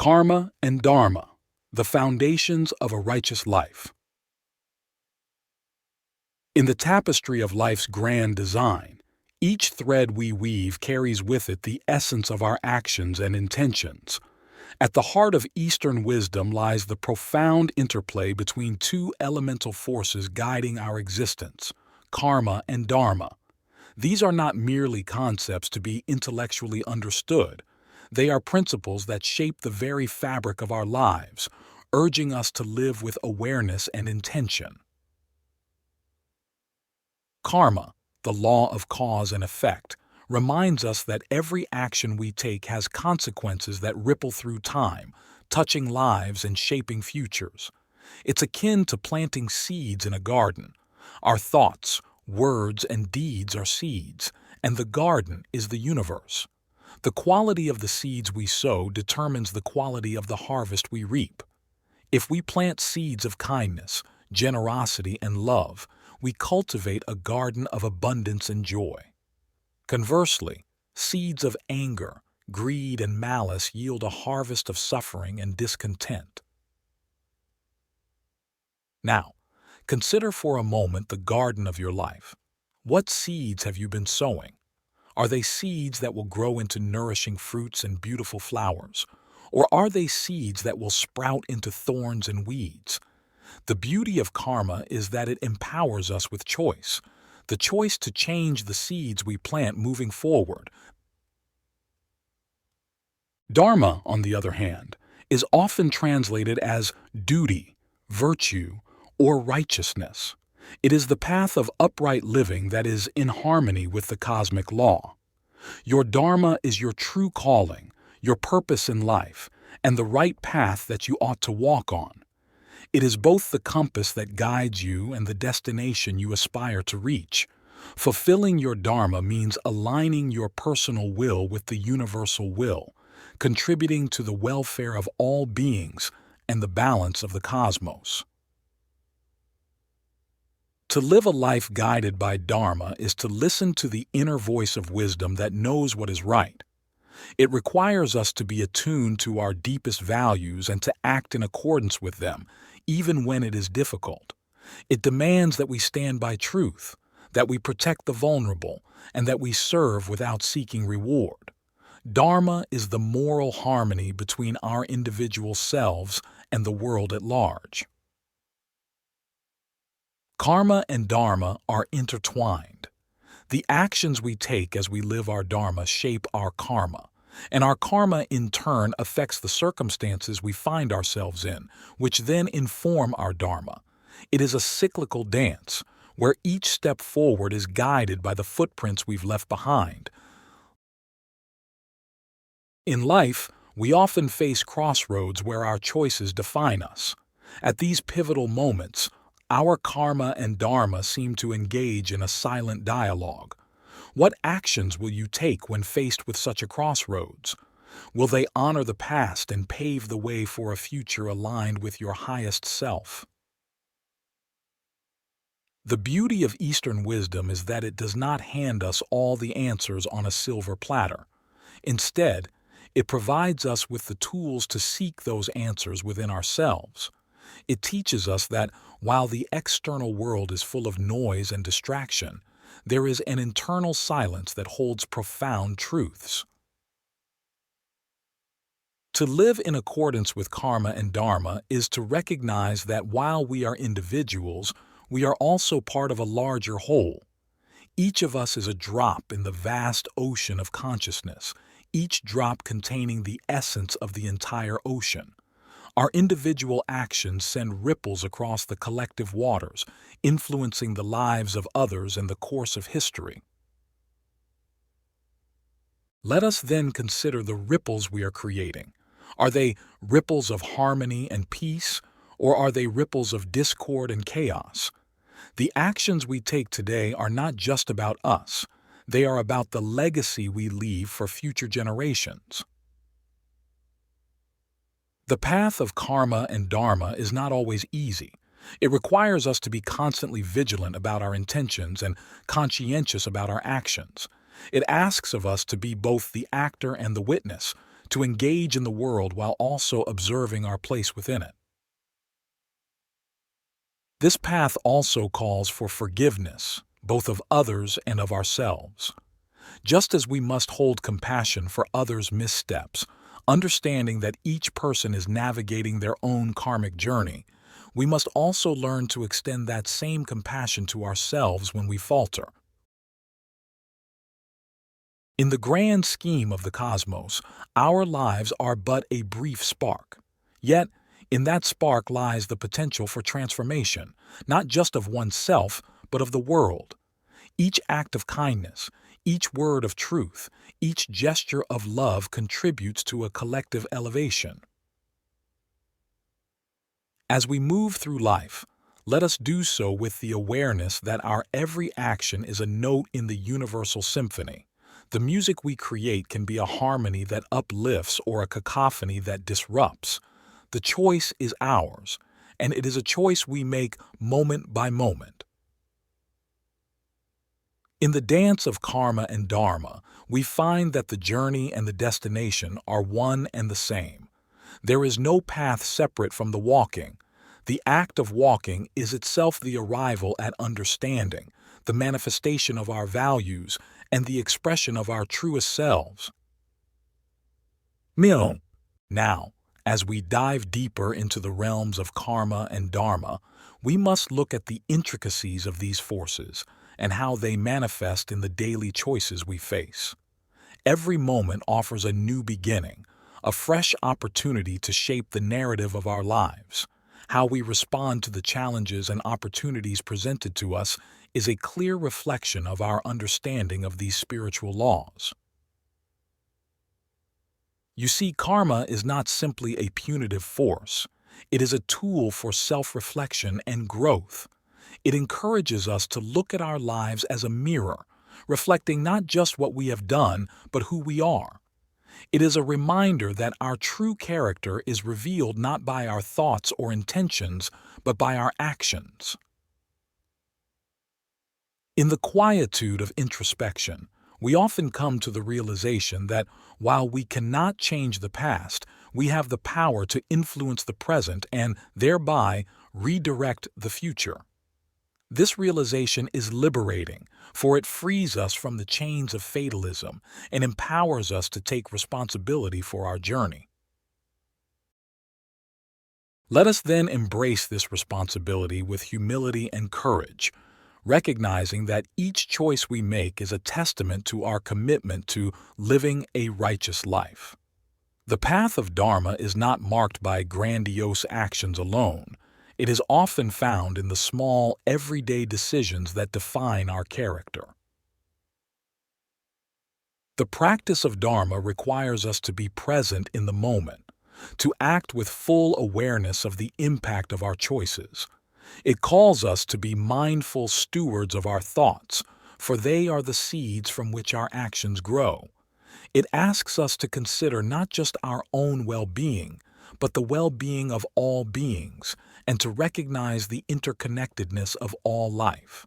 Karma and Dharma, the foundations of a righteous life. In the tapestry of life's grand design, each thread we weave carries with it the essence of our actions and intentions. At the heart of Eastern wisdom lies the profound interplay between two elemental forces guiding our existence, karma and dharma. These are not merely concepts to be intellectually understood. They are principles that shape the very fabric of our lives, urging us to live with awareness and intention. Karma, the law of cause and effect, reminds us that every action we take has consequences that ripple through time, touching lives and shaping futures. It's akin to planting seeds in a garden. Our thoughts, words, and deeds are seeds, and the garden is the universe. The quality of the seeds we sow determines the quality of the harvest we reap. If we plant seeds of kindness, generosity, and love, we cultivate a garden of abundance and joy. Conversely, seeds of anger, greed, and malice yield a harvest of suffering and discontent. Now, consider for a moment the garden of your life. What seeds have you been sowing? Are they seeds that will grow into nourishing fruits and beautiful flowers? Or are they seeds that will sprout into thorns and weeds? The beauty of karma is that it empowers us with choice, the choice to change the seeds we plant moving forward. Dharma, on the other hand, is often translated as duty, virtue, or righteousness. It is the path of upright living that is in harmony with the cosmic law. Your dharma is your true calling, your purpose in life, and the right path that you ought to walk on. It is both the compass that guides you and the destination you aspire to reach. Fulfilling your dharma means aligning your personal will with the universal will, contributing to the welfare of all beings and the balance of the cosmos. To live a life guided by dharma is to listen to the inner voice of wisdom that knows what is right. It requires us to be attuned to our deepest values and to act in accordance with them, even when it is difficult. It demands that we stand by truth, that we protect the vulnerable, and that we serve without seeking reward. Dharma is the moral harmony between our individual selves and the world at large. Karma and dharma are intertwined. The actions we take as we live our dharma shape our karma, and our karma in turn affects the circumstances we find ourselves in, which then inform our dharma. It is a cyclical dance, where each step forward is guided by the footprints we've left behind. In life, we often face crossroads where our choices define us. At these pivotal moments, our karma and dharma seem to engage in a silent dialogue. What actions will you take when faced with such a crossroads? Will they honor the past and pave the way for a future aligned with your highest self? The beauty of Eastern wisdom is that it does not hand us all the answers on a silver platter. Instead, it provides us with the tools to seek those answers within ourselves. It teaches us that while the external world is full of noise and distraction, there is an internal silence that holds profound truths. To live in accordance with karma and dharma is to recognize that while we are individuals, we are also part of a larger whole. Each of us is a drop in the vast ocean of consciousness, each drop containing the essence of the entire ocean. Our individual actions send ripples across the collective waters, influencing the lives of others and the course of history. Let us then consider the ripples we are creating. Are they ripples of harmony and peace, or are they ripples of discord and chaos? The actions we take today are not just about us. They are about the legacy we leave for future generations. The path of karma and dharma is not always easy. It requires us to be constantly vigilant about our intentions and conscientious about our actions. It asks of us to be both the actor and the witness, to engage in the world while also observing our place within it. This path also calls for forgiveness, both of others and of ourselves. Just as we must hold compassion for others' missteps, understanding that each person is navigating their own karmic journey, we must also learn to extend that same compassion to ourselves when we falter. In the grand scheme of the cosmos, our lives are but a brief spark. Yet, in that spark lies the potential for transformation, not just of oneself, but of the world. Each act of kindness, each word of truth, each gesture of love contributes to a collective elevation. As we move through life, let us do so with the awareness that our every action is a note in the universal symphony. The music we create can be a harmony that uplifts or a cacophony that disrupts. The choice is ours, and it is a choice we make moment by moment. In the dance of karma and dharma, we find that the journey and the destination are one and the same. There is no path separate from the walking. The act of walking is itself the arrival at understanding, the manifestation of our values, and the expression of our truest selves. Now, as we dive deeper into the realms of karma and dharma, we must look at the intricacies of these forces and how they manifest in the daily choices we face. Every moment offers a new beginning, a fresh opportunity to shape the narrative of our lives. How we respond to the challenges and opportunities presented to us is a clear reflection of our understanding of these spiritual laws. You see, karma is not simply a punitive force. It is a tool for self-reflection and growth. It encourages us to look at our lives as a mirror, reflecting not just what we have done, but who we are. It is a reminder that our true character is revealed not by our thoughts or intentions, but by our actions. In the quietude of introspection, we often come to the realization that while we cannot change the past, we have the power to influence the present and, thereby, redirect the future. This realization is liberating, for it frees us from the chains of fatalism and empowers us to take responsibility for our journey. Let us then embrace this responsibility with humility and courage, recognizing that each choice we make is a testament to our commitment to living a righteous life. The path of Dharma is not marked by grandiose actions alone. It is often found in the small, everyday decisions that define our character. The practice of Dharma requires us to be present in the moment, to act with full awareness of the impact of our choices. It calls us to be mindful stewards of our thoughts, for they are the seeds from which our actions grow. It asks us to consider not just our own well-being, but the well-being of all beings, and to recognize the interconnectedness of all life.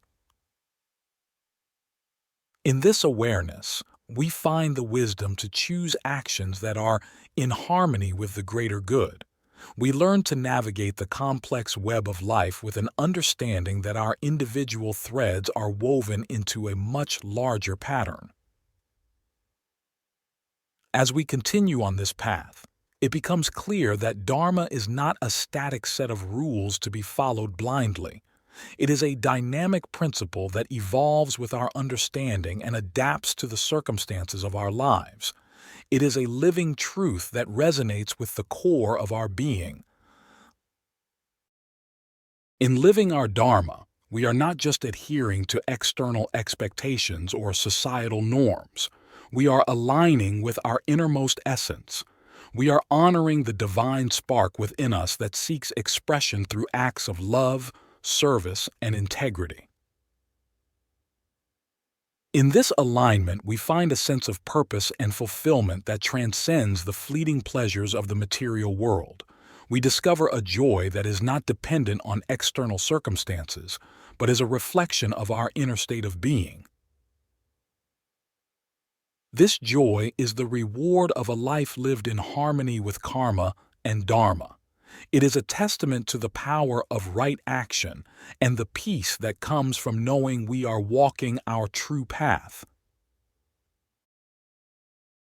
In this awareness, we find the wisdom to choose actions that are in harmony with the greater good. We learn to navigate the complex web of life with an understanding that our individual threads are woven into a much larger pattern. As we continue on this path, it becomes clear that Dharma is not a static set of rules to be followed blindly. It is a dynamic principle that evolves with our understanding and adapts to the circumstances of our lives. It is a living truth that resonates with the core of our being. In living our Dharma, we are not just adhering to external expectations or societal norms. We are aligning with our innermost essence. We are honoring the divine spark within us that seeks expression through acts of love, service, and integrity. In this alignment, we find a sense of purpose and fulfillment that transcends the fleeting pleasures of the material world. We discover a joy that is not dependent on external circumstances, but is a reflection of our inner state of being. This joy is the reward of a life lived in harmony with karma and dharma. It is a testament to the power of right action and the peace that comes from knowing we are walking our true path.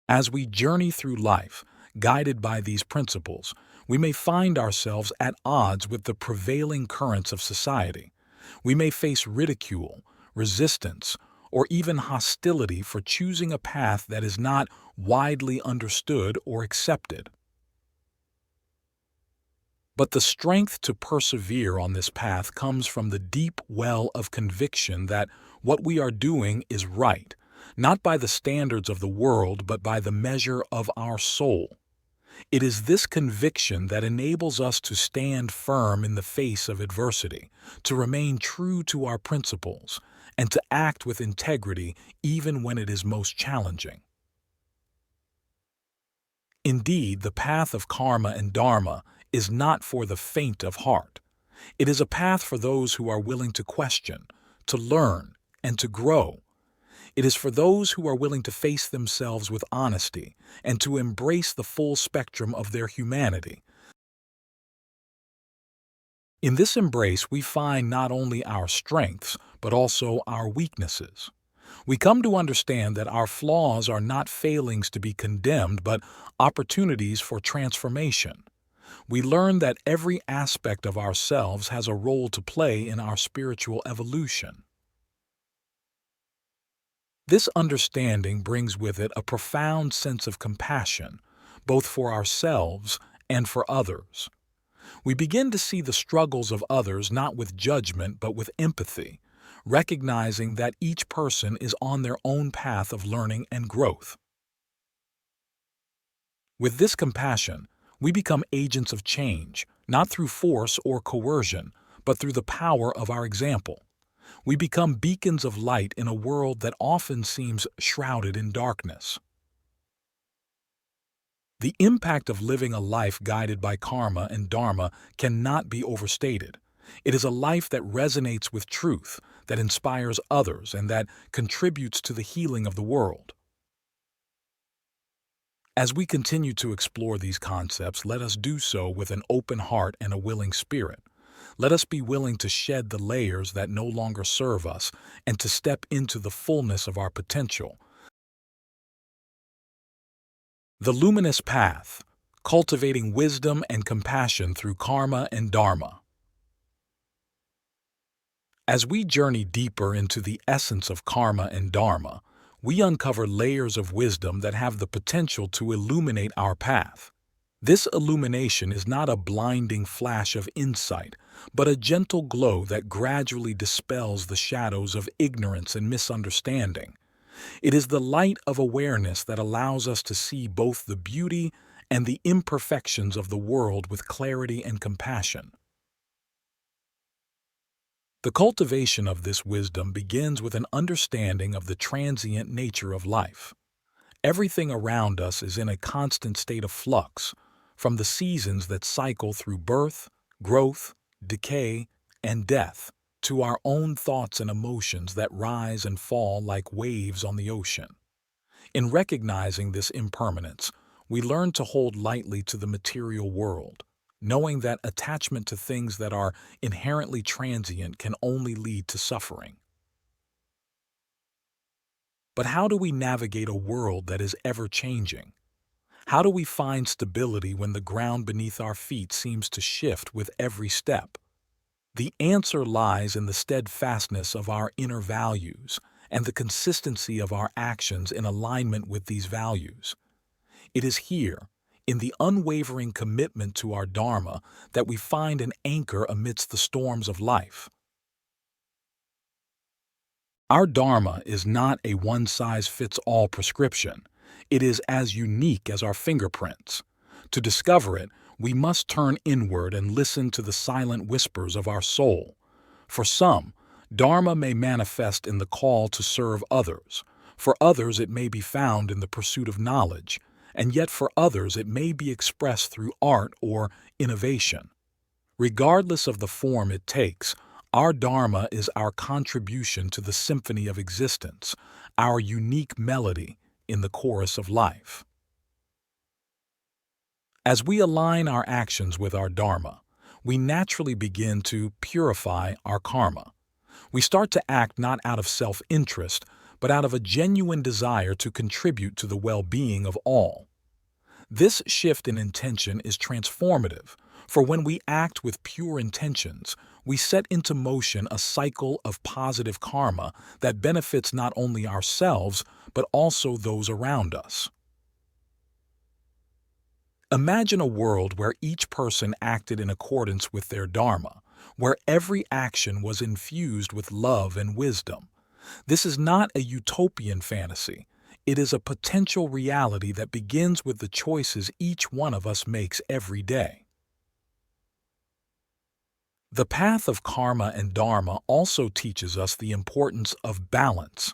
As we journey through life, guided by these principles, we may find ourselves at odds with the prevailing currents of society. We may face ridicule, resistance, or even hostility for choosing a path that is not widely understood or accepted. But the strength to persevere on this path comes from the deep well of conviction that what we are doing is right, not by the standards of the world, but by the measure of our soul. It is this conviction that enables us to stand firm in the face of adversity, to remain true to our principles, and to act with integrity even when it is most challenging. Indeed, the path of karma and dharma is not for the faint of heart. It is a path for those who are willing to question, to learn, and to grow. It is for those who are willing to face themselves with honesty and to embrace the full spectrum of their humanity. In this embrace, we find not only our strengths, but also our weaknesses. We come to understand that our flaws are not failings to be condemned, but opportunities for transformation. We learn that every aspect of ourselves has a role to play in our spiritual evolution. This understanding brings with it a profound sense of compassion, both for ourselves and for others. We begin to see the struggles of others not with judgment but with empathy, recognizing that each person is on their own path of learning and growth. With this compassion, we become agents of change, not through force or coercion, but through the power of our example. We become beacons of light in a world that often seems shrouded in darkness. The impact of living a life guided by karma and dharma cannot be overstated. It is a life that resonates with truth, that inspires others, and that contributes to the healing of the world. As we continue to explore these concepts, let us do so with an open heart and a willing spirit. Let us be willing to shed the layers that no longer serve us and to step into the fullness of our potential. The Luminous Path: Cultivating Wisdom and Compassion Through Karma and Dharma. As we journey deeper into the essence of karma and dharma, we uncover layers of wisdom that have the potential to illuminate our path. This illumination is not a blinding flash of insight, but a gentle glow that gradually dispels the shadows of ignorance and misunderstanding. It is the light of awareness that allows us to see both the beauty and the imperfections of the world with clarity and compassion. The cultivation of this wisdom begins with an understanding of the transient nature of life. Everything around us is in a constant state of flux, from the seasons that cycle through birth, growth, decay, and death, to our own thoughts and emotions that rise and fall like waves on the ocean. In recognizing this impermanence, we learn to hold lightly to the material world, knowing that attachment to things that are inherently transient can only lead to suffering. But how do we navigate a world that is ever-changing? How do we find stability when the ground beneath our feet seems to shift with every step? The answer lies in the steadfastness of our inner values and the consistency of our actions in alignment with these values. It is here, in the unwavering commitment to our dharma, that we find an anchor amidst the storms of life. Our dharma is not a one-size-fits-all prescription. It is as unique as our fingerprints. To discover it, we must turn inward and listen to the silent whispers of our soul. For some, dharma may manifest in the call to serve others. For others, it may be found in the pursuit of knowledge. And yet for others, it may be expressed through art or innovation. Regardless of the form it takes, our dharma is our contribution to the symphony of existence, our unique melody, in the chorus of life. As we align our actions with our Dharma, we naturally begin to purify our karma. We start to act not out of self-interest, but out of a genuine desire to contribute to the well-being of all. This shift in intention is transformative, for when we act with pure intentions, we set into motion a cycle of positive karma that benefits not only ourselves, but also those around us. Imagine a world where each person acted in accordance with their dharma, where every action was infused with love and wisdom. This is not a utopian fantasy. It is a potential reality that begins with the choices each one of us makes every day. The path of karma and dharma also teaches us the importance of balance.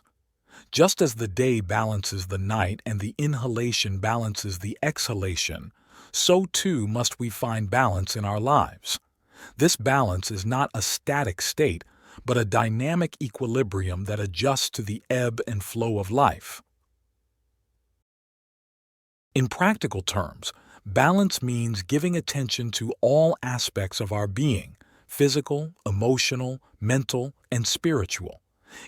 Just as the day balances the night and the inhalation balances the exhalation, so too must we find balance in our lives. This balance is not a static state, but a dynamic equilibrium that adjusts to the ebb and flow of life. In practical terms, balance means giving attention to all aspects of our being: physical, emotional, mental, and spiritual.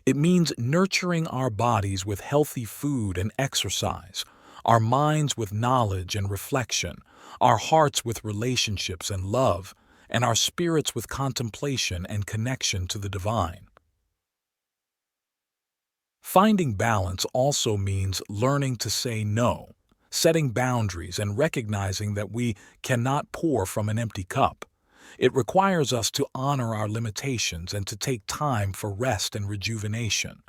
It means nurturing our bodies with healthy food and exercise, our minds with knowledge and reflection, our hearts with relationships and love, and our spirits with contemplation and connection to the divine. Finding balance also means learning to say no, setting boundaries, and recognizing that we cannot pour from an empty cup. It requires us to honor our limitations and to take time for rest and rejuvenation.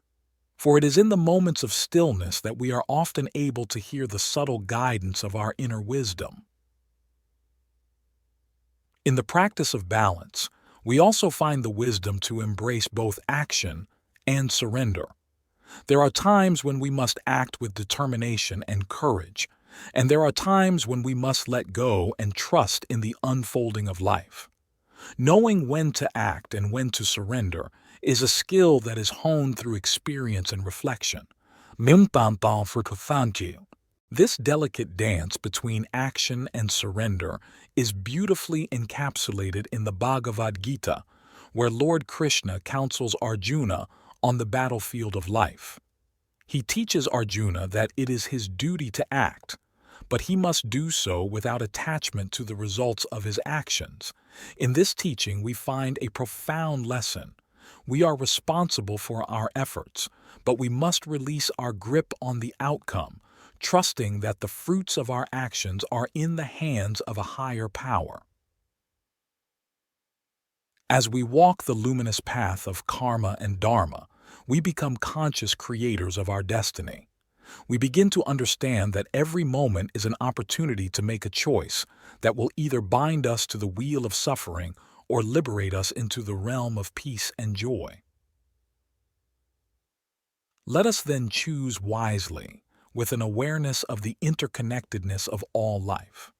For it is in the moments of stillness that we are often able to hear the subtle guidance of our inner wisdom. In the practice of balance, we also find the wisdom to embrace both action and surrender. There are times when we must act with determination and courage, and there are times when we must let go and trust in the unfolding of life. Knowing when to act and when to surrender is a skill that is honed through experience and reflection. This delicate dance between action and surrender is beautifully encapsulated in the Bhagavad Gita, where Lord Krishna counsels Arjuna on the battlefield of life. He teaches Arjuna that it is his duty to act, but he must do so without attachment to the results of his actions. In this teaching, we find a profound lesson. We are responsible for our efforts, but we must release our grip on the outcome, trusting that the fruits of our actions are in the hands of a higher power. As we walk the luminous path of karma and dharma, we become conscious creators of our destiny. We begin to understand that every moment is an opportunity to make a choice that will either bind us to the wheel of suffering or liberate us into the realm of peace and joy. Let us then choose wisely, with an awareness of the interconnectedness of all life.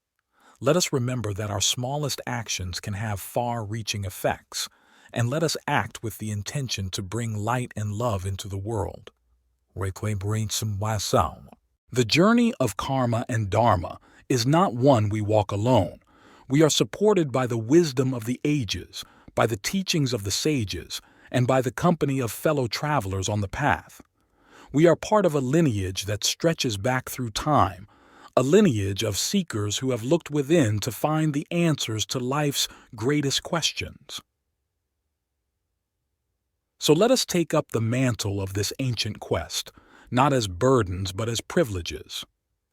Let us remember that our smallest actions can have far-reaching effects, and let us act with the intention to bring light and love into the world. The journey of karma and dharma is not one we walk alone. We are supported by the wisdom of the ages, by the teachings of the sages, and by the company of fellow travelers on the path. We are part of a lineage that stretches back through time, a lineage of seekers who have looked within to find the answers to life's greatest questions. So let us take up the mantle of this ancient quest, not as burdens but as privileges.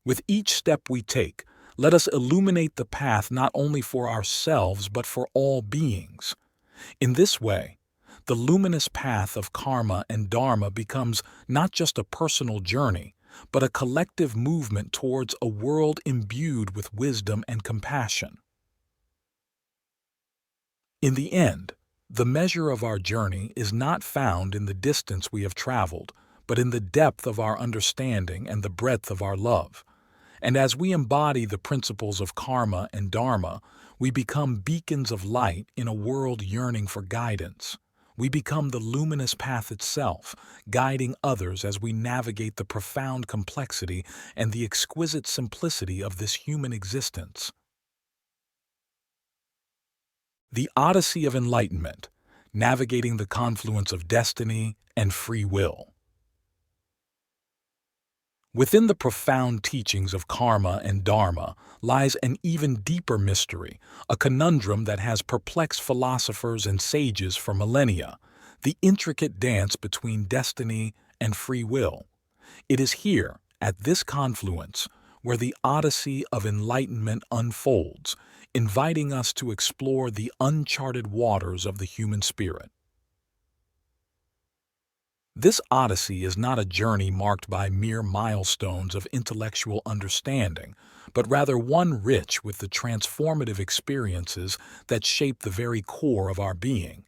With each step we take, let us illuminate the path not only for ourselves but for all beings. In this way, the luminous path of karma and dharma becomes not just a personal journey, but a collective movement towards a world imbued with wisdom and compassion. In the end, the measure of our journey is not found in the distance we have traveled, but in the depth of our understanding and the breadth of our love. And as we embody the principles of karma and dharma, we become beacons of light in a world yearning for guidance. We become the luminous path itself, guiding others as we navigate the profound complexity and the exquisite simplicity of this human existence. The Odyssey of Enlightenment, navigating the confluence of destiny and free will. Within the profound teachings of Karma and Dharma lies an even deeper mystery, a conundrum that has perplexed philosophers and sages for millennia: the intricate dance between destiny and free will. It is here, at this confluence, where the Odyssey of Enlightenment unfolds, inviting us to explore the uncharted waters of the human spirit. This odyssey is not a journey marked by mere milestones of intellectual understanding, but rather one rich with the transformative experiences that shape the very core of our being.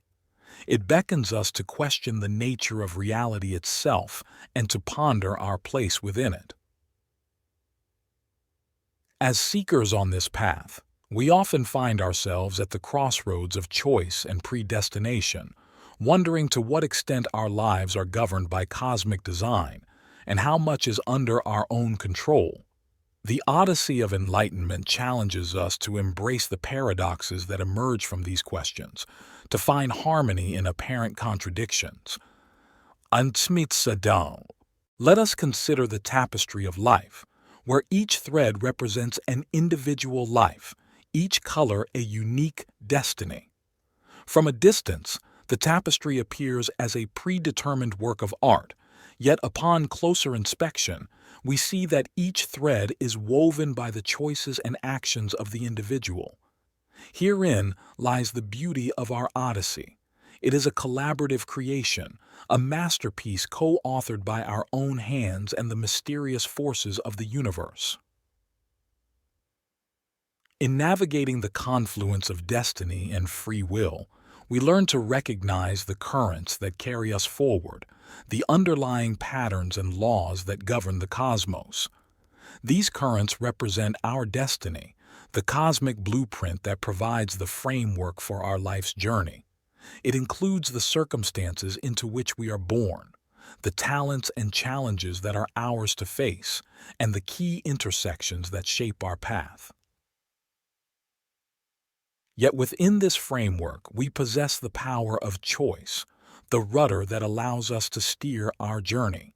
It beckons us to question the nature of reality itself and to ponder our place within it. As seekers on this path, we often find ourselves at the crossroads of choice and predestination, wondering to what extent our lives are governed by cosmic design and how much is under our own control. The Odyssey of Enlightenment challenges us to embrace the paradoxes that emerge from these questions, to find harmony in apparent contradictions. Ansmitsadao. Let us consider the tapestry of life, where each thread represents an individual life, each color a unique destiny. From a distance, the tapestry appears as a predetermined work of art, yet upon closer inspection, we see that each thread is woven by the choices and actions of the individual. Herein lies the beauty of our Odyssey. It is a collaborative creation, a masterpiece co-authored by our own hands and the mysterious forces of the universe. In navigating the confluence of destiny and free will, we learn to recognize the currents that carry us forward, the underlying patterns and laws that govern the cosmos. These currents represent our destiny, the cosmic blueprint that provides the framework for our life's journey. It includes the circumstances into which we are born, the talents and challenges that are ours to face, and the key intersections that shape our path. Yet within this framework, we possess the power of choice, the rudder that allows us to steer our journey.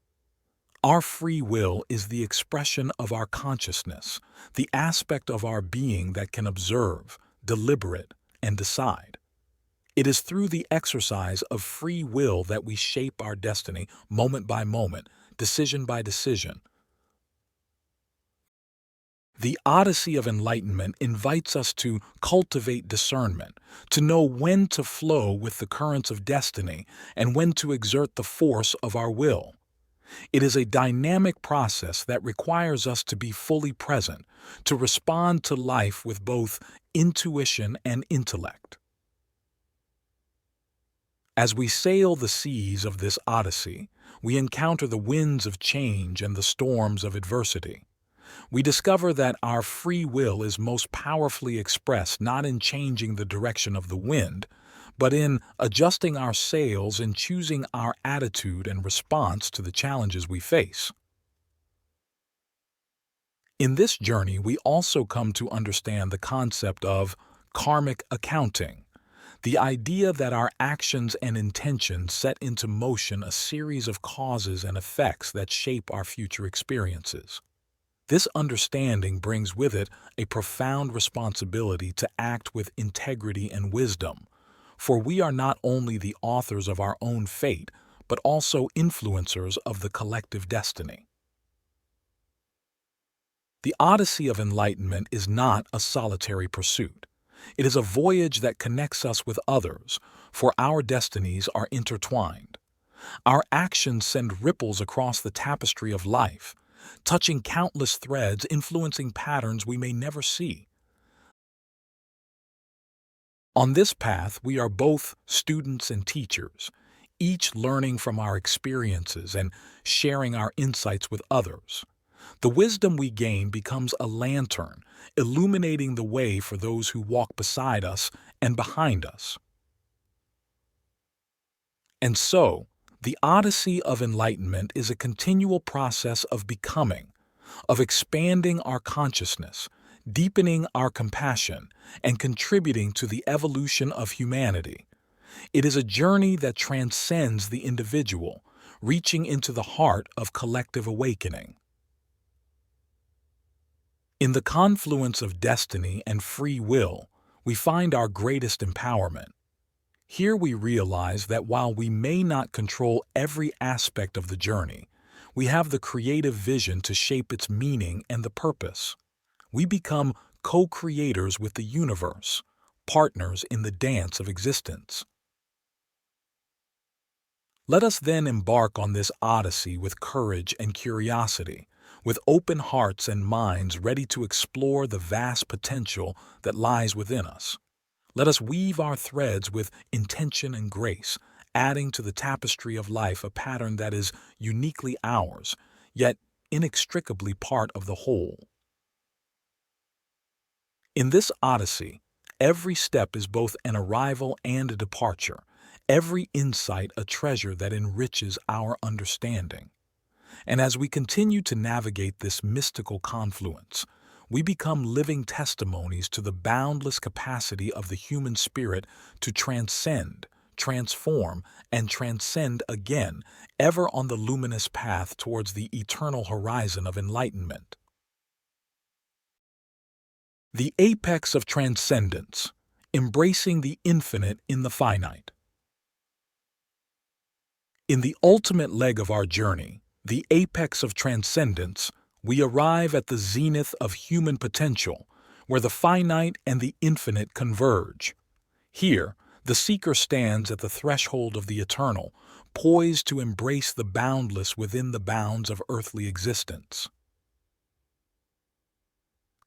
Our free will is the expression of our consciousness, the aspect of our being that can observe, deliberate, and decide. It is through the exercise of free will that we shape our destiny moment by moment, decision by decision. The Odyssey of Enlightenment invites us to cultivate discernment, to know when to flow with the currents of destiny and when to exert the force of our will. It is a dynamic process that requires us to be fully present, to respond to life with both intuition and intellect. As we sail the seas of this odyssey, we encounter the winds of change and the storms of adversity. We discover that our free will is most powerfully expressed not in changing the direction of the wind, but in adjusting our sails and choosing our attitude and response to the challenges we face. In this journey, we also come to understand the concept of karmic accounting, the idea that our actions and intentions set into motion a series of causes and effects that shape our future experiences. This understanding brings with it a profound responsibility to act with integrity and wisdom, for we are not only the authors of our own fate, but also influencers of the collective destiny. The Odyssey of Enlightenment is not a solitary pursuit. It is a voyage that connects us with others, for our destinies are intertwined. Our actions send ripples across the tapestry of life, touching countless threads, influencing patterns we may never see. On this path, we are both students and teachers, each learning from our experiences and sharing our insights with others. The wisdom we gain becomes a lantern, illuminating the way for those who walk beside us and behind us. And so, the odyssey of enlightenment is a continual process of becoming, of expanding our consciousness, deepening our compassion, and contributing to the evolution of humanity. It is a journey that transcends the individual, reaching into the heart of collective awakening. In the confluence of destiny and free will, we find our greatest empowerment. Here we realize that while we may not control every aspect of the journey, we have the creative vision to shape its meaning and the purpose. We become co-creators with the universe, partners in the dance of existence. Let us then embark on this odyssey with courage and curiosity, with open hearts and minds ready to explore the vast potential that lies within us. Let us weave our threads with intention and grace, adding to the tapestry of life a pattern that is uniquely ours, yet inextricably part of the whole. In this odyssey, every step is both an arrival and a departure, every insight a treasure that enriches our understanding. And as we continue to navigate this mystical confluence, we become living testimonies to the boundless capacity of the human spirit to transcend, transform, and transcend again, ever on the luminous path towards the eternal horizon of enlightenment. The apex of transcendence, embracing the infinite in the finite. In the ultimate leg of our journey, the apex of transcendence, we arrive at the zenith of human potential, where the finite and the infinite converge. Here, the seeker stands at the threshold of the eternal, poised to embrace the boundless within the bounds of earthly existence.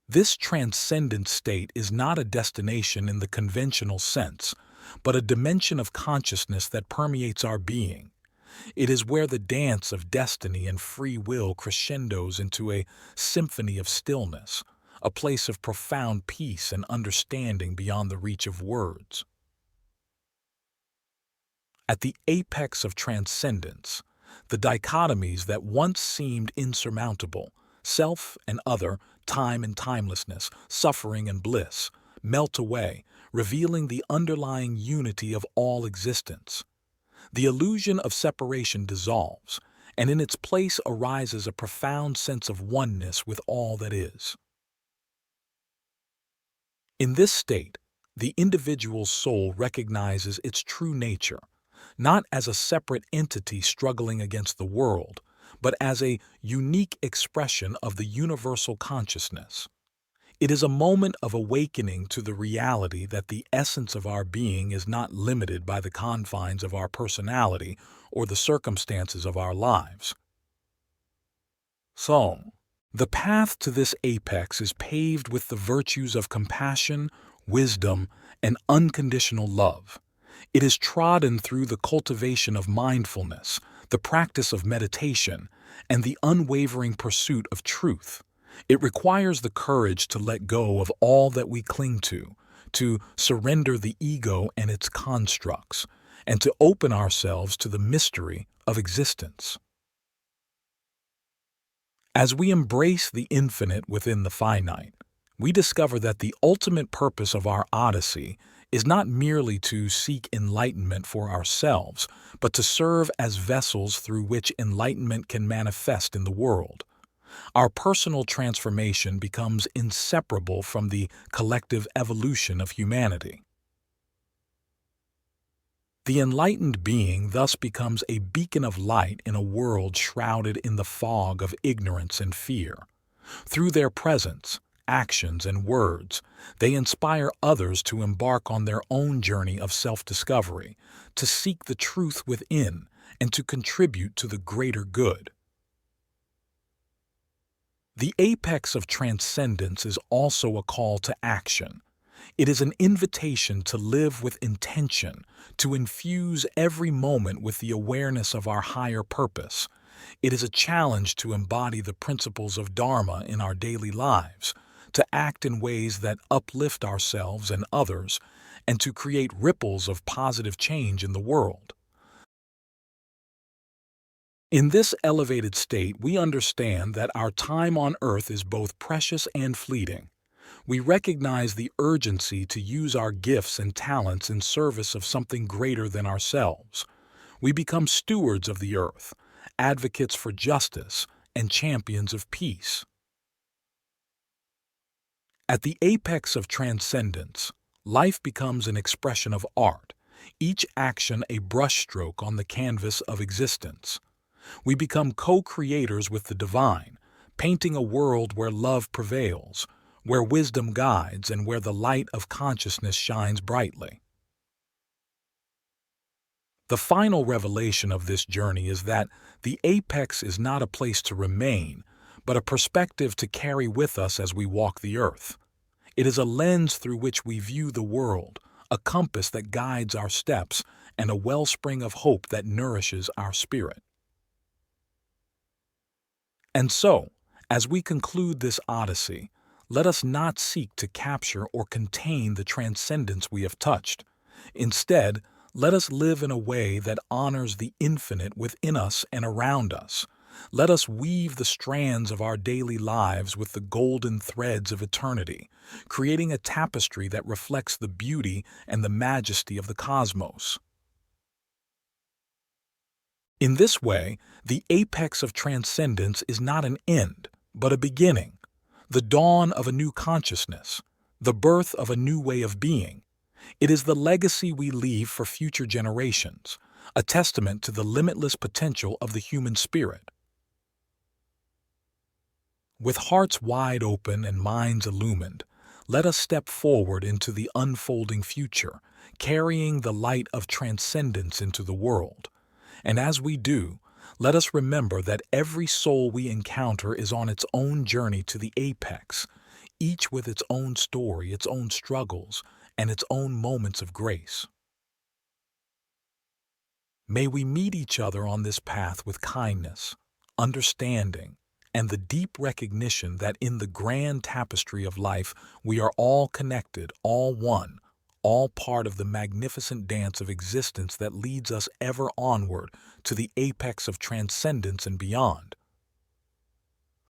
This transcendent state is not a destination in the conventional sense, but a dimension of consciousness that permeates our being. It is where the dance of destiny and free will crescendos into a symphony of stillness, a place of profound peace and understanding beyond the reach of words. At the apex of transcendence, the dichotomies that once seemed insurmountable, self and other, time and timelessness, suffering and bliss, melt away, revealing the underlying unity of all existence. The illusion of separation dissolves, and in its place arises a profound sense of oneness with all that is. In this state, the individual's soul recognizes its true nature, not as a separate entity struggling against the world, but as a unique expression of the universal consciousness. It is a moment of awakening to the reality that the essence of our being is not limited by the confines of our personality or the circumstances of our lives. So, the path to this apex is paved with the virtues of compassion, wisdom, and unconditional love. It is trodden through the cultivation of mindfulness, the practice of meditation, and the unwavering pursuit of truth. It requires the courage to let go of all that we cling to surrender the ego and its constructs, and to open ourselves to the mystery of existence. As we embrace the infinite within the finite, we discover that the ultimate purpose of our odyssey is not merely to seek enlightenment for ourselves, but to serve as vessels through which enlightenment can manifest in the world. Our personal transformation becomes inseparable from the collective evolution of humanity. The enlightened being thus becomes a beacon of light in a world shrouded in the fog of ignorance and fear. Through their presence, actions, and words, they inspire others to embark on their own journey of self-discovery, to seek the truth within, and to contribute to the greater good. The apex of transcendence is also a call to action. It is an invitation to live with intention, to infuse every moment with the awareness of our higher purpose. It is a challenge to embody the principles of Dharma in our daily lives, to act in ways that uplift ourselves and others, and to create ripples of positive change in the world. In this elevated state, we understand that our time on earth is both precious and fleeting. We recognize the urgency to use our gifts and talents in service of something greater than ourselves. We become stewards of the earth, advocates for justice, and champions of peace. At the apex of transcendence, life becomes an expression of art, each action a brushstroke on the canvas of existence. We become co-creators with the divine, painting a world where love prevails, where wisdom guides, and where the light of consciousness shines brightly. The final revelation of this journey is that the apex is not a place to remain, but a perspective to carry with us as we walk the earth. It is a lens through which we view the world, a compass that guides our steps, and a wellspring of hope that nourishes our spirit. And so, as we conclude this odyssey, let us not seek to capture or contain the transcendence we have touched. Instead, let us live in a way that honors the infinite within us and around us. Let us weave the strands of our daily lives with the golden threads of eternity, creating a tapestry that reflects the beauty and the majesty of the cosmos. In this way, the apex of transcendence is not an end, but a beginning, the dawn of a new consciousness, the birth of a new way of being. It is the legacy we leave for future generations, a testament to the limitless potential of the human spirit. With hearts wide open and minds illumined, let us step forward into the unfolding future, carrying the light of transcendence into the world. And as we do, let us remember that every soul we encounter is on its own journey to the apex, each with its own story, its own struggles, and its own moments of grace. May we meet each other on this path with kindness, understanding, and the deep recognition that in the grand tapestry of life we are all connected, all one, all part of the magnificent dance of existence that leads us ever onward to the apex of transcendence and beyond.